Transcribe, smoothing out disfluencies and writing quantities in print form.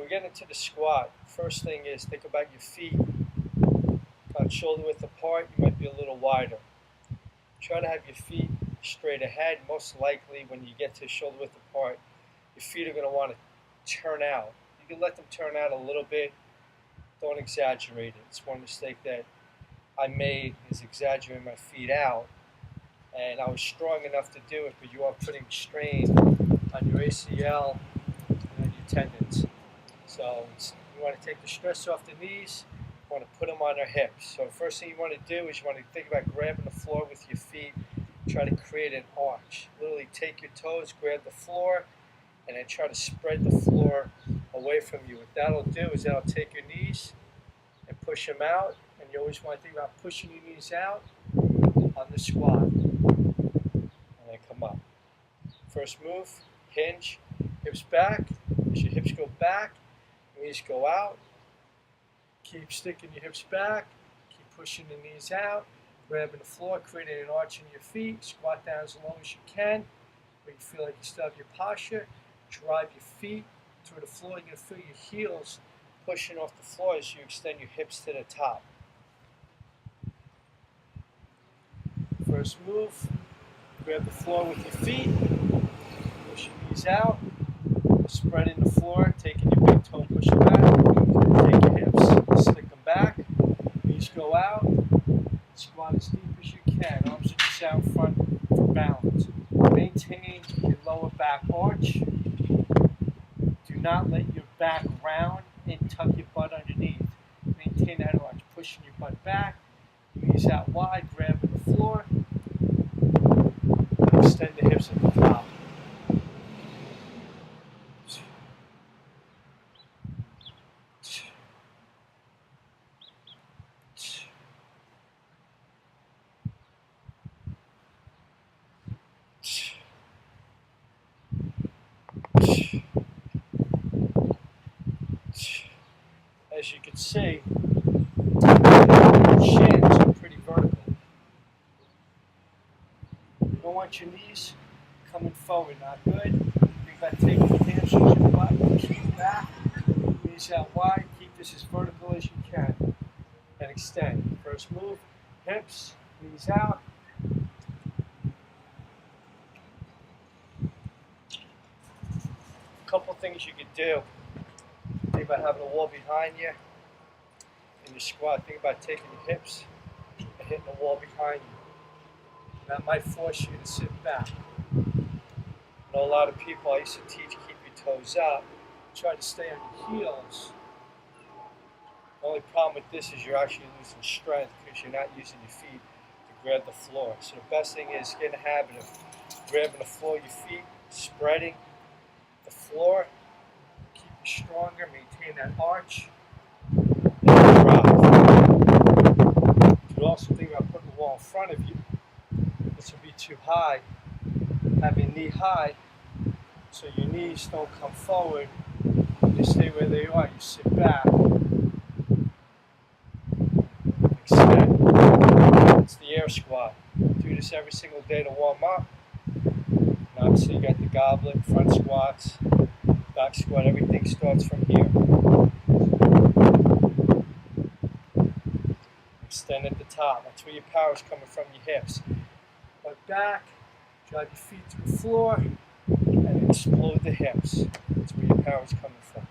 we're getting into the squat. First thing is think about your feet. About shoulder width apart, you might be a little wider. Try to have your feet straight ahead. Most likely when you get to shoulder width apart, your feet are going to want to turn out. You can let them turn out a little bit. Don't exaggerate it. It's one mistake that I made is exaggerating my feet out. And I was strong enough to do it, but you are putting strain on your ACL and on your tendons. So you want to take the stress off the knees. You want to put them on their hips. So the first thing you want to do is you want to think about grabbing the floor with your feet. Try to create an arch. Literally take your toes, grab the floor, and then try to spread the floor away from you. What that'll do is that'll take your knees and push them out. And you always want to think about pushing your knees out on the squat. And then come up. First move, hinge, hips back. As your hips go back, knees go out. Keep sticking your hips back. Keep pushing the knees out. Grabbing the floor, creating an arch in your feet. Squat down as long as you can. Where you feel like you still have your posture. Drive your feet through the floor. You're going to feel your heels pushing off the floor as you extend your hips to the top. First move, grab the floor with your feet. Push your knees out. Spreading the floor, taking your big toe, push it back. Take your hips, stick them back. Knees go out. Squat as deep as you can. Arms are just out front for balance. Maintain your lower back arch. Do not let your back round and tuck your butt underneath. Maintain that arch. Pushing your butt back. Knees out wide. Grabbing the floor. Extend the hips at the top. As you can see, your shins are pretty vertical. You don't want your knees coming forward, not good. Think about taking the hamstrings and butt, keep back, knees out wide, keep this as vertical as you can, and extend. First move, hips, knees out. A couple things you could do. Think about having a wall behind you in your squat. Think about taking your hips and hitting the wall behind you. That might force you to sit back. I know a lot of people I used to teach keep your toes up. Try to stay on your heels. The only problem with this is you're actually losing strength because you're not using your feet to grab the floor. So the best thing is get in the habit of grabbing the floor with your feet, spreading the floor. Stronger, maintain that arch, and drive. You could also think about putting the wall in front of you. This will be too high. Have your knee high so your knees don't come forward. They stay where they are. You sit back. Extend. It's the air squat. Do this every single day to warm up. And obviously you got the goblet, front squats, back squat, everything starts from here. Extend at the top. That's where your power is coming from, your hips. Butt back, drive your feet to the floor, and explode the hips. That's where your power is coming from.